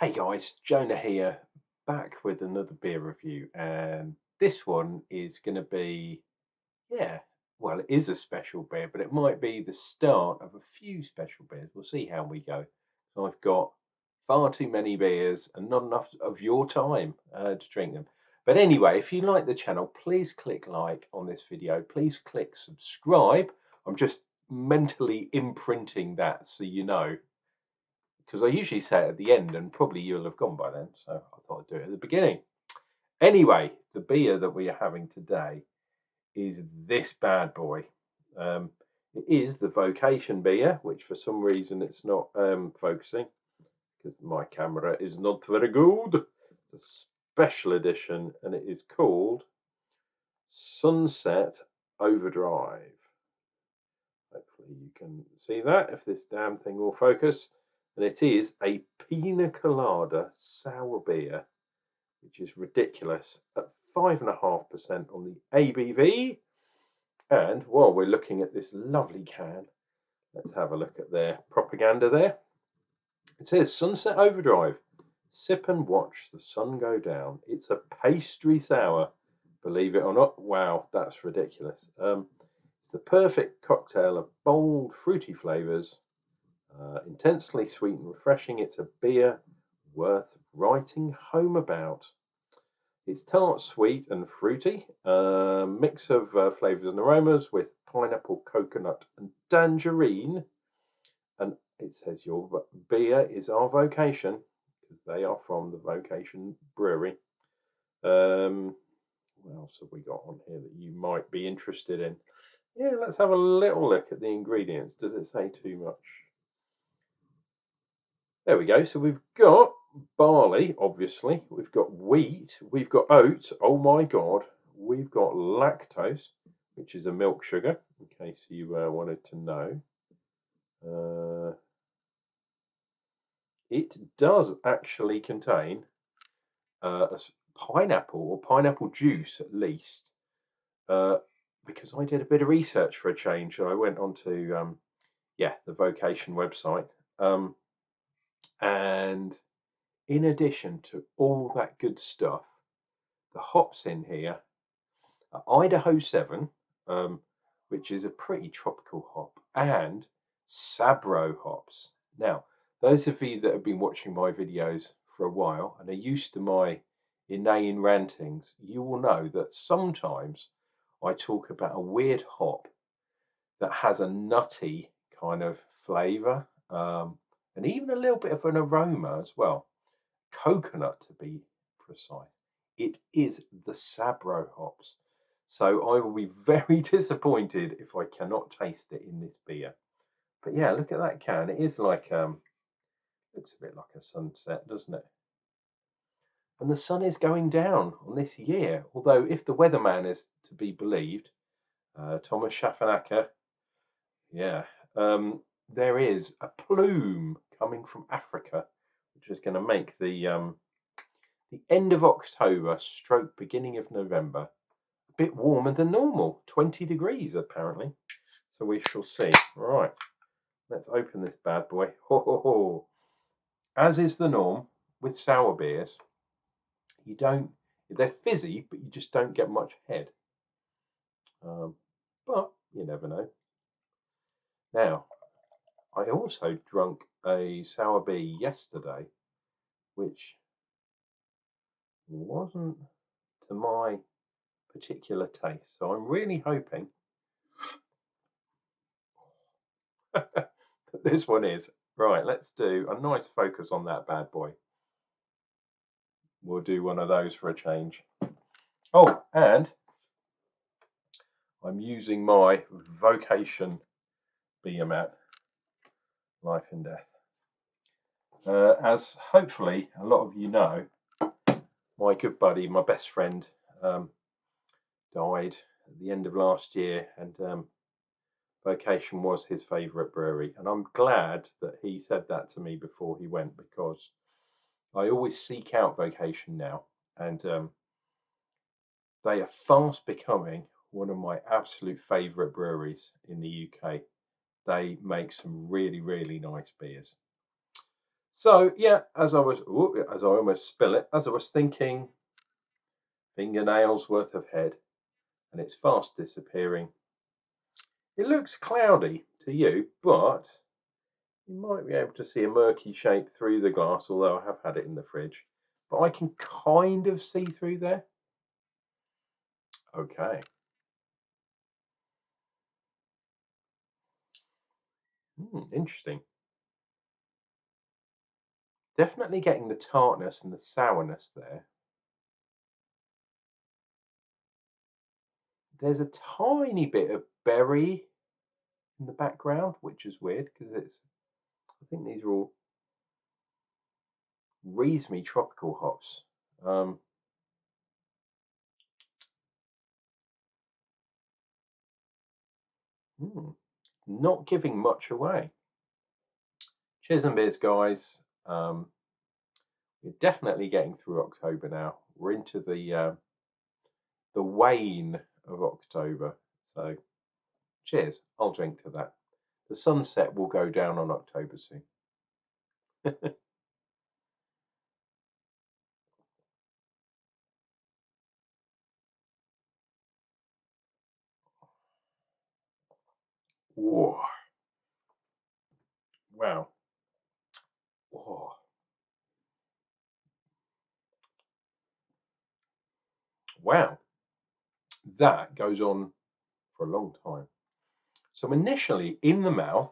Hey guys, Jonah here, back with another beer review, and this one is going to be, yeah, well, it is a special beer, but it might be the start of a few special beers. We'll see how we go. So I've got far too many beers and not enough of your time to drink them. But anyway, if you like the channel, please click like on this video. Please click subscribe. I'm just mentally imprinting that so you know because I usually say it at the end, and probably you'll have gone by then. So I thought I'd do it at the beginning. Anyway, the beer that we are having today is this bad boy. Um, it is the Vocation beer, which for some reason it's not focusing because my camera is not very good. It's a special edition, and it is called Sunset Overdrive. Hopefully you can see that if this damn thing will focus. And it is a Pina Colada sour beer, which is ridiculous, at 5.5% on the ABV. And while we're looking at this lovely can, let's have a look at their propaganda there. It says Sunset Overdrive. Sip and watch the sun go down. It's a pastry sour, believe it or not. Wow, that's ridiculous. It's the perfect cocktail of bold, fruity flavours, intensely sweet and refreshing. It's a beer worth writing home about. It's tart, sweet, and fruity. Mix of flavours and aromas with pineapple, coconut, and tangerine. And it says your beer is our vocation because they are from the Vocation Brewery. What else have we got on here that you might be interested in? Yeah, let's have a little look at the ingredients. Does it say too much? There we go. So we've got barley, obviously. We've got wheat. We've got oats. Oh my God. We've got lactose, which is a milk sugar, in case you wanted to know. It does actually contain a pineapple or pineapple juice at least, because I did a bit of research for a change. So I went onto the Vocation website, and in addition to all that good stuff, the hops in here are Idaho 7, which is a pretty tropical hop, and Sabro hops. Now, those of you that have been watching my videos for a while and are used to my inane rantings, you will know that sometimes I talk about a weird hop that has a nutty kind of flavour, and even a little bit of an aroma as well. Coconut, to be precise. It is the Sabro hops. So I will be very disappointed if I cannot taste it in this beer. But yeah, look at that can. It is like looks a bit like a sunset, doesn't it? And the sun is going down on this year. Although, if the weatherman is to be believed, Thomas Schaffernacker, yeah, there is a plume coming from Africa, which is going to make the end of October stroke beginning of November a bit warmer than normal, 20 degrees apparently. So we shall see. Right, let's open this bad boy. Ho, ho, ho. As is the norm with sour beers, you don't, they're fizzy, but you just don't get much head. But you never know. Now, I also drunk a sour beer yesterday, which wasn't to my particular taste. So I'm really hoping that this one is. Right, let's do a nice focus on that bad boy. We'll do one of those for a change. Oh, and I'm using my Vocation beer mat, Life and Death. As hopefully a lot of you know, my good buddy, my best friend, died at the end of last year, and Vocation was his favourite brewery. And I'm glad that he said that to me before he went, because I always seek out Vocation now, and they are fast becoming one of my absolute favourite breweries in the UK. They make some really, really nice beers. So yeah, as I almost spill it, as I was thinking, fingernails worth of head, and it's fast disappearing. It looks cloudy to you, but you might be able to see a murky shape through the glass, although I have had it in the fridge. But I can kind of see through there. Okay. Interesting. Definitely getting the tartness and the sourness there. There's a tiny bit of berry in the background, which is weird because I think these are all reasonably tropical hops. Um, not giving much away. Cheers and beers, guys. We're definitely getting through October now. We're into the wane of October. So cheers. I'll drink to that. The sunset will go down on October soon. Whoa. Wow. Whoa. Wow. That goes on for a long time. So initially in the mouth,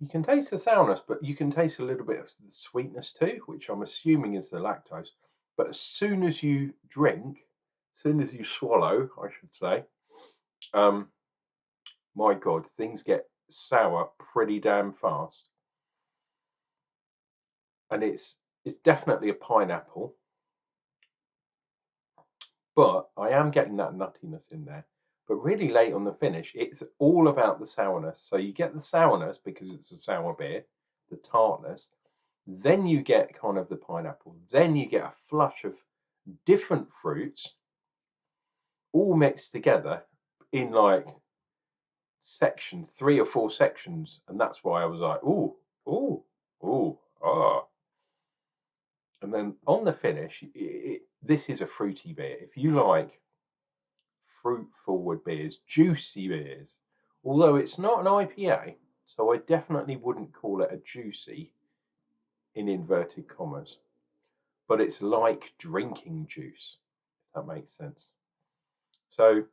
you can taste the sourness, but you can taste a little bit of the sweetness too, which I'm assuming is the lactose. But as soon as you drink, as soon as you swallow, I should say, um, my God, things get sour pretty damn fast. And it's definitely a pineapple, but I am getting that nuttiness in there. But really late on the finish, it's all about the sourness. So you get the sourness because it's a sour beer, the tartness. Then you get kind of the pineapple. Then you get a flush of different fruits all mixed together in like sections, 3 or 4 sections. And that's why I was like, ooh, ooh, ooh, ah. And then on the finish, this is a fruity beer. If you like fruit forward beers, juicy beers, although it's not an IPA, so I definitely wouldn't call it a juicy in inverted commas, but it's like drinking juice, if that makes sense. So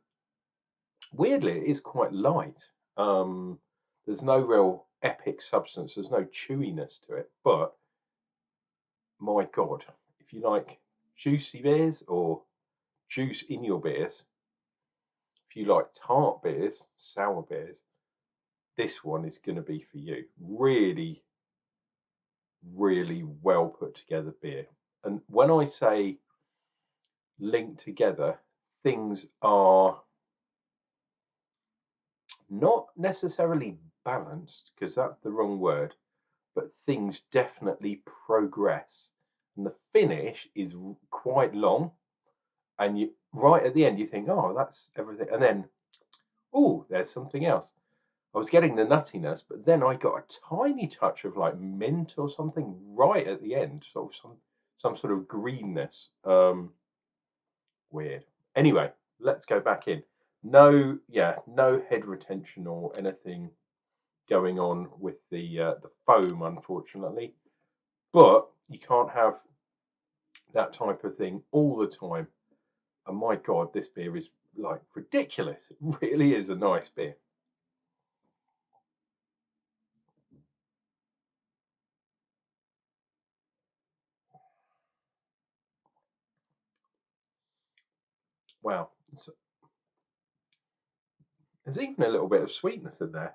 weirdly, it is quite light. There's no real epic substance, there's no chewiness to it, but my God, if you like juicy beers or juice in your beers, if you like tart beers, sour beers, this one is going to be for you. Really, really well put together beer. And when I say linked together, things are not necessarily balanced, because that's the wrong word, but things definitely progress. And the finish is quite long. And you right at the end, you think, oh, that's everything. And then, oh, there's something else. I was getting the nuttiness, but then I got a tiny touch of like mint or something right at the end, sort of some sort of greenness. Weird. Anyway, let's go back in. No, yeah, no head retention or anything going on with the foam, unfortunately. But you can't have that type of thing all the time. And my God, this beer is like ridiculous. It really is a nice beer. Wow. There's even a little bit of sweetness in there.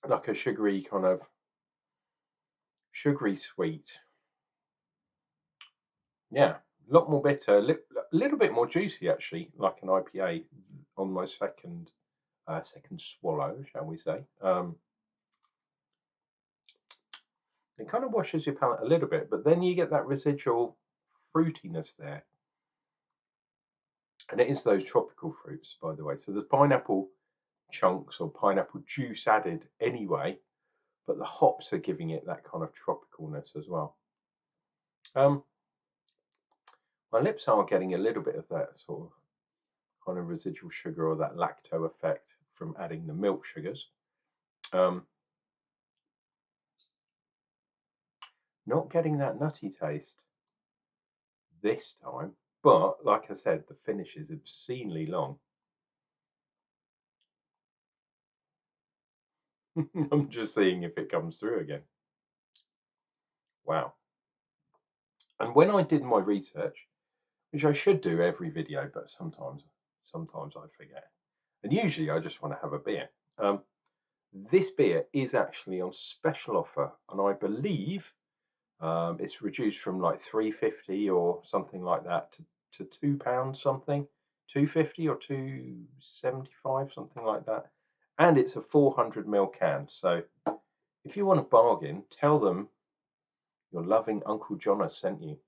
Like a sugary kind of sugary sweet. Yeah, a lot more bitter, a little bit more juicy actually, like an IPA on my second swallow, shall we say. It kind of washes your palate a little bit, but then you get that residual fruitiness there. And it is those tropical fruits, by the way. So there's pineapple chunks or pineapple juice added anyway, but the hops are giving it that kind of tropicalness as well. My lips are getting a little bit of that sort of kind of residual sugar or that lacto effect from adding the milk sugars. Not getting that nutty taste this time, but like I said, the finish is obscenely long. I'm just seeing if it comes through again. Wow. And when I did my research, which I should do every video, but sometimes I forget. And usually I just want to have a beer. This beer is actually on special offer, and I believe it's reduced from like £3.50 or something like that to £2 something, 2.50 or 2.75, something like that. And it's a 400ml can. So if you want a bargain, tell them your loving Unclejona sent you.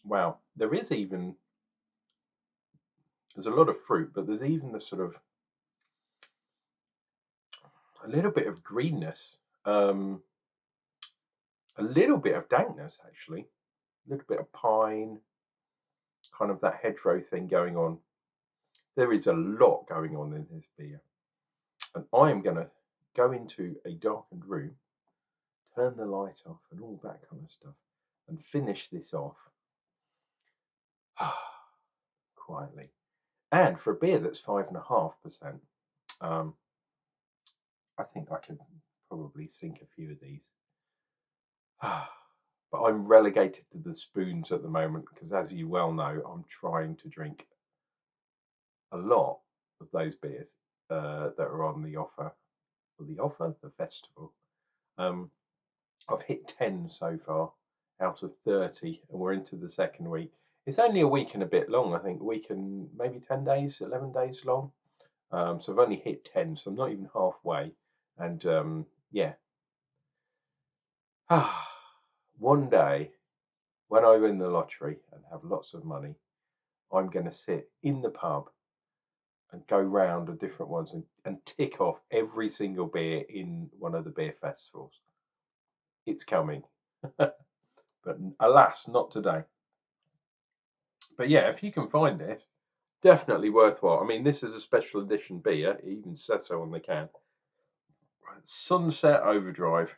Wow, there's a lot of fruit, but there's even the sort of a little bit of greenness, a little bit of dankness actually, a little bit of pine, kind of that hedgerow thing going on. There is a lot going on in this beer, and I am going to go into a darkened room, turn the light off and all that kind of stuff, and finish this off quietly. And for a beer that's 5.5%, I think I could probably sink a few of these. But I'm relegated to the spoons at the moment because, as you well know, I'm trying to drink a lot of those beers that are on the offer. The festival. I've hit 10 so far out of 30, and we're into the second week. It's only a week and a bit long, I think. A week and maybe 10 days, 11 days long. So I've only hit 10, so I'm not even halfway. And yeah. One day, when I win the lottery and have lots of money, I'm going to sit in the pub and go round the different ones and tick off every single beer in one of the beer festivals. It's coming. But alas, not today. But yeah, if you can find this, definitely worthwhile. I mean, this is a special edition beer. It even says so on the can. Sunset Overdrive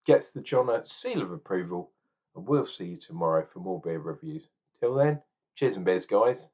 gets the Jonna seal of approval, and we'll see you tomorrow for more beer reviews. Till then, cheers and beers, guys.